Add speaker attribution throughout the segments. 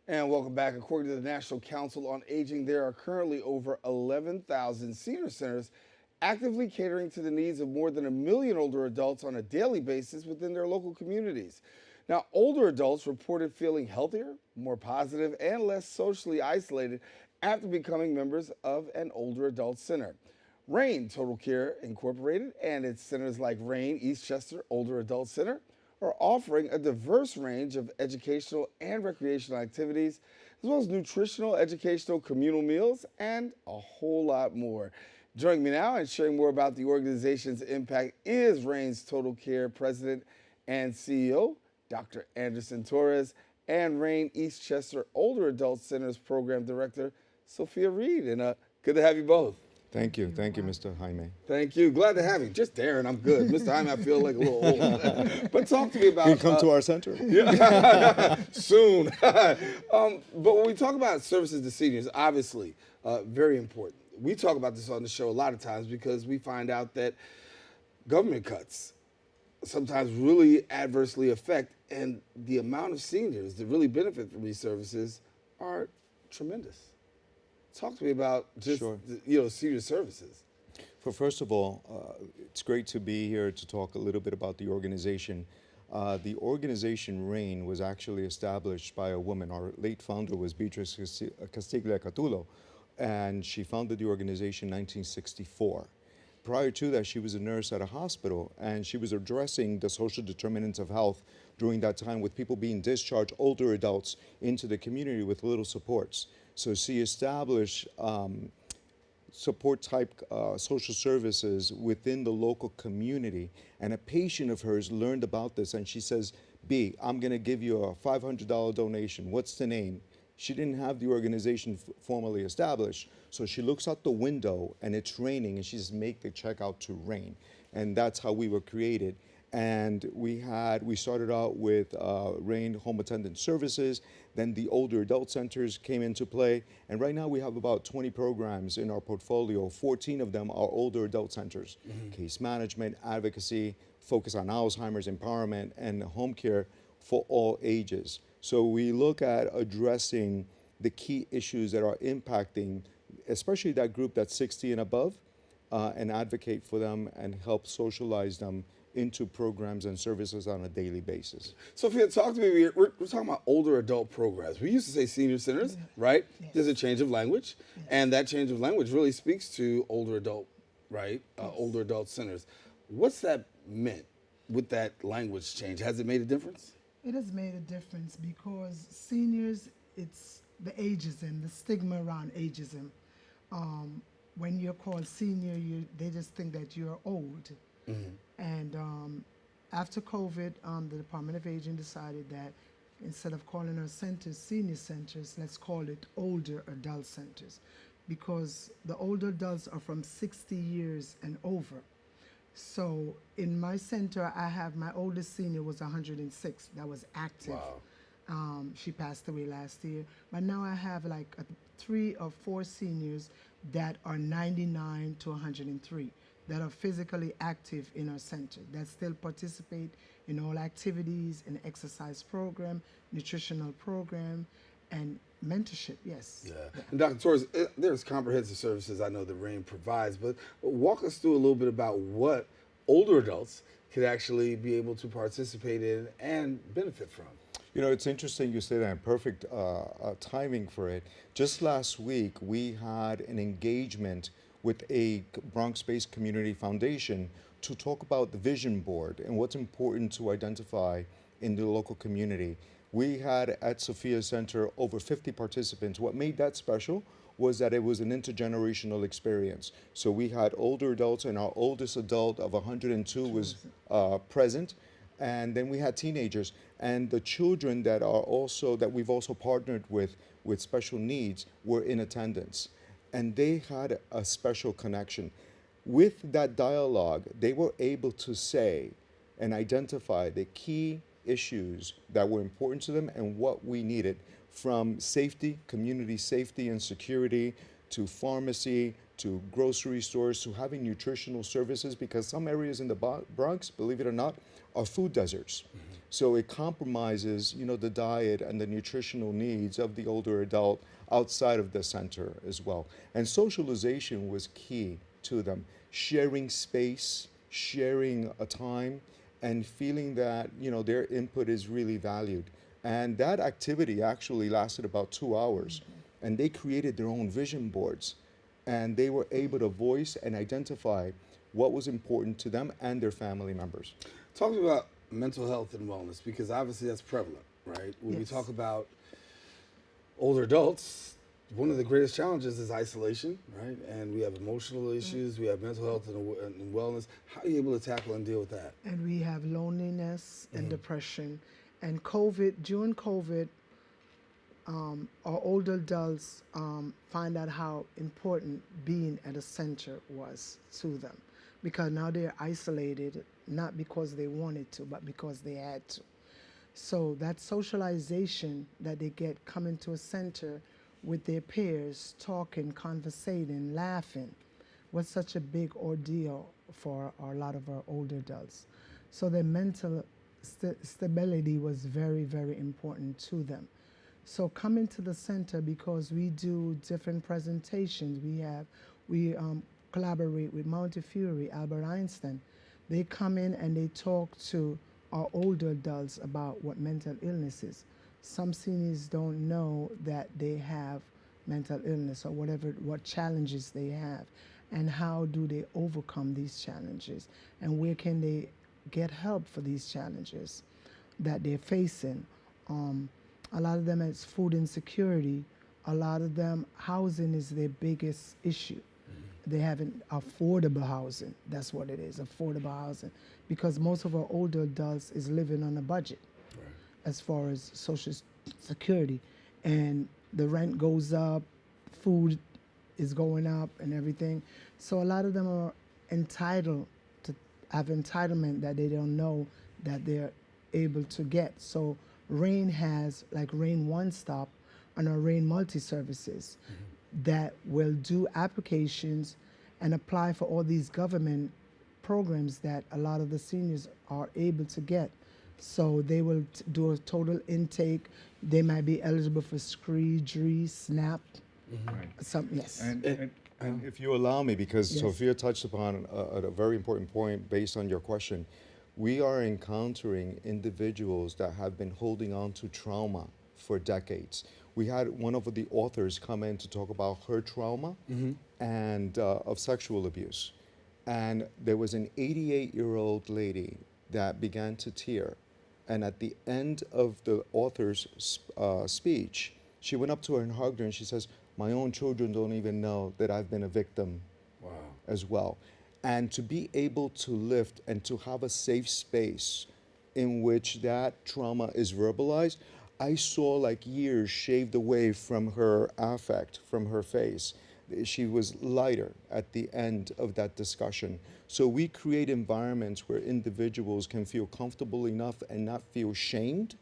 Speaker 1: And welcome back. According to the National Council on Aging, there are currently over 11,000 senior centers actively catering to the needs of more than 1 million older adults on a daily basis within their local communities. Now, older adults reported feeling healthier, more positive, and less socially isolated after becoming members of an older adult center. R.A.I.N Total Care Incorporated and its centers like R.A.I.N Eastchester Older Adult Center are offering a diverse range of educational and recreational activities, as well as nutritional, educational, communal meals, and a whole lot more. Joining me now and sharing more about the organization's impact is R.A.I.N's Total Care President and CEO, Dr. Anderson Torres, and R.A.I.N Eastchester Older Adult Center's Program Director, Sophia Reid. And good to have you both.
Speaker 2: Thank you, Mr. Jaime.
Speaker 1: Thank you. Glad to have you. Just Daren, I'm good. Mr. Jaime, I feel like a little old. But talk to me about.
Speaker 2: Can you come to our center?
Speaker 1: Yeah, soon. But when we talk about services to seniors, obviously, very important. We talk about this on the show a lot of times because we find out that government cuts sometimes really adversely affect, and the amount of seniors that really benefit from these services are tremendous. Talk to me about just,
Speaker 2: Sure.
Speaker 1: Senior services.
Speaker 2: First of all, it's great to be here to talk a little bit about the organization. The organization R.A.I.N was actually established by a woman. Our late founder was Beatrice Castiglia Catulo, and she founded the organization in 1964. Prior to that, she was a nurse at a hospital, and she was addressing the social determinants of health during that time with people being discharged, older adults, into the community with little supports. So she established support type social services within the local community. And a patient of hers learned about this, and she says, B, I'm gonna give you a $500 donation. What's the name? She didn't have the organization formally established. So she looks out the window and it's raining, and she says, make the check out to R.A.I.N. And that's how we were created. And we started out with R.A.I.N home attendant services, then the older adult centers came into play, and right now we have about 20 programs in our portfolio. 14 of them are older adult centers. Case management, advocacy, focus on Alzheimer's, empowerment, and home care for all ages. So we look at addressing the key issues that are impacting, especially that group that's 60 and above, and advocate for them and help socialize them into programs and services on a daily basis.
Speaker 1: Sophia, talk to me. We're talking about older adult programs. We used to say senior centers, right?
Speaker 3: Yes.
Speaker 1: There's a change of language,
Speaker 3: Yes.
Speaker 1: and that change of language really speaks to older adult, right?
Speaker 3: Yes.
Speaker 1: Older adult centers. What's that meant with that language change? Has it made a difference?
Speaker 3: It has made a difference because seniors, it's the ageism, the stigma around ageism. When you're called senior, they just think that you're old. And after COVID, the Department of Aging decided that instead of calling our centers senior centers, let's call it older adult centers, because the older adults are from 60 years and over. So in my center, I have my oldest senior was 106 that was active.
Speaker 1: Wow.
Speaker 3: She passed away last year. But now I have like 3 or 4 seniors that are 99 to 103 that are physically active in our center, that still participate in all activities, in exercise program, nutritional program, and mentorship, yes.
Speaker 1: Yeah. And Dr. Torres, there's comprehensive services I know that R.A.I.N provides, but walk us through a little bit about what older adults could actually be able to participate in and benefit from.
Speaker 2: You know, it's interesting you say that, perfect timing for it. Just last week, we had an engagement with a Bronx-based community foundation to talk about the vision board and what's important to identify in the local community. We had at Sophia Center over 50 participants. What made that special was that it was an intergenerational experience. So we had older adults, and our oldest adult of 102 was present. And then we had teenagers, and the children that we've also partnered with special needs were in attendance. And they had a special connection. With that dialogue, they were able to say and identify the key issues that were important to them and what we needed, from safety, community safety and security, to pharmacy, to grocery stores, to having nutritional services, because some areas in the Bronx, believe it or not, are food deserts. So it compromises, the diet and the nutritional needs of the older adult outside of the center as well. And socialization was key to them. Sharing space, sharing a time, and feeling that, their input is really valued. And that activity actually lasted about 2 hours. And they created their own vision boards. And they were able to voice and identify what was important to them and their family members.
Speaker 1: Talk to me about mental health and wellness, because obviously that's prevalent, right? When we talk about older adults, one of the greatest challenges is isolation, right? And we have emotional issues, we have mental health and wellness. How are you able to tackle and deal with that?
Speaker 3: And we have loneliness and depression. And during COVID, our older adults find out how important being at a center was to them, because now they're isolated, not because they wanted to, but because they had to. So that socialization that they get coming to a center with their peers, talking, conversating, laughing, was such a big ordeal for a lot of our older adults. So their mental stability was very, very important to them. So coming to the center, because we do different presentations, we collaborate with Montefiore, Albert Einstein. They come in and they talk to our older adults about what mental illness is. Some seniors don't know that they have mental illness or what challenges they have, and how do they overcome these challenges, and where can they get help for these challenges that they're facing. A lot of them, it's food insecurity. A lot of them, housing is their biggest issue. They haven't affordable housing. That's what it is, affordable housing. Because most of our older adults is living on a budget as far as Social Security. And the rent goes up, food is going up and everything. So a lot of them are entitled to have entitlement that they don't know that they're able to get. So R.A.I.N has like R.A.I.N One Stop and our R.A.I.N multi-services that will do applications and apply for all these government programs that a lot of the seniors are able to get. So they will do a total intake. They might be eligible for SCREE, DREE, SNAP. Yes.
Speaker 2: And if you allow me, because
Speaker 3: Yes.
Speaker 2: Sophia touched upon a very important point based on your question, we are encountering individuals that have been holding on to trauma for decades. We had one of the authors come in to talk about her trauma and of sexual abuse. And there was an 88-year-old lady that began to tear. And at the end of the author's speech, she went up to her and hugged her, and she says, "My own children don't even know that I've been a victim as well." And to be able to lift and to have a safe space in which that trauma is verbalized, I saw like years shaved away from her affect, from her face. She was lighter at the end of that discussion. So we create environments where individuals can feel comfortable enough and not feel shamed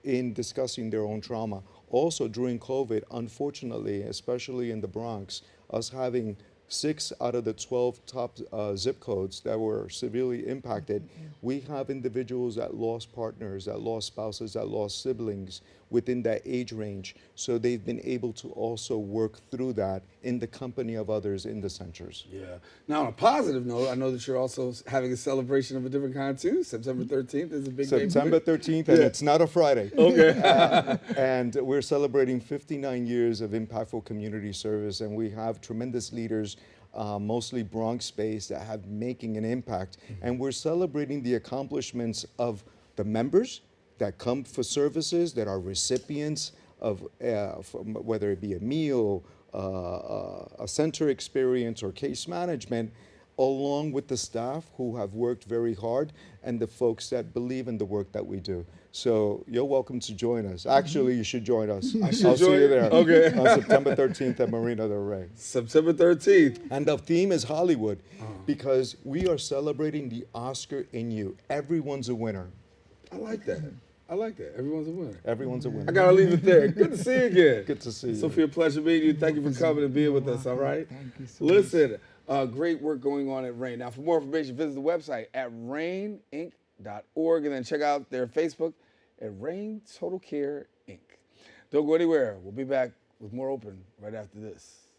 Speaker 2: in discussing their own trauma. Also during COVID, unfortunately, especially in the Bronx, us having 6 out of the 12 top zip codes that were severely impacted, we have individuals that lost partners, that lost spouses, that lost siblings within that age range. So they've been able to also work through that in the company of others in the centers.
Speaker 1: Yeah. Now, on a positive note, I know that you're also having a celebration of a different kind too. September 13th is a big day.
Speaker 2: September 13th, and it's not a Friday.
Speaker 1: Okay.
Speaker 2: And we're celebrating 59 years of impactful community service, and we have tremendous leaders, mostly Bronx-based, that have making an impact. And we're celebrating the accomplishments of the members that come for services, that are recipients of whether it be a meal, a center experience, or case management, along with the staff who have worked very hard and the folks that believe in the work that we do. So you're welcome to join us. Actually, you should join us. I'll see you there.
Speaker 1: Okay.
Speaker 2: On September 13th at Marina del Rey.
Speaker 1: September 13th.
Speaker 2: And the theme is Hollywood, because we are celebrating the Oscar in you. Everyone's a winner.
Speaker 1: I like that. I like that. Everyone's a winner.
Speaker 2: Everyone's a winner.
Speaker 1: I gotta leave it there. Good to see you again.
Speaker 2: Good to see you.
Speaker 1: Sophia, pleasure meeting you. Thank you for coming and being with us. All right.
Speaker 3: Thank you so much.
Speaker 1: Listen, great work going on at R.A.I.N. Now, for more information, visit the website at raininc.org and then check out their Facebook at R.A.I.N Total Care Inc. Don't go anywhere. We'll be back with more Open right after this.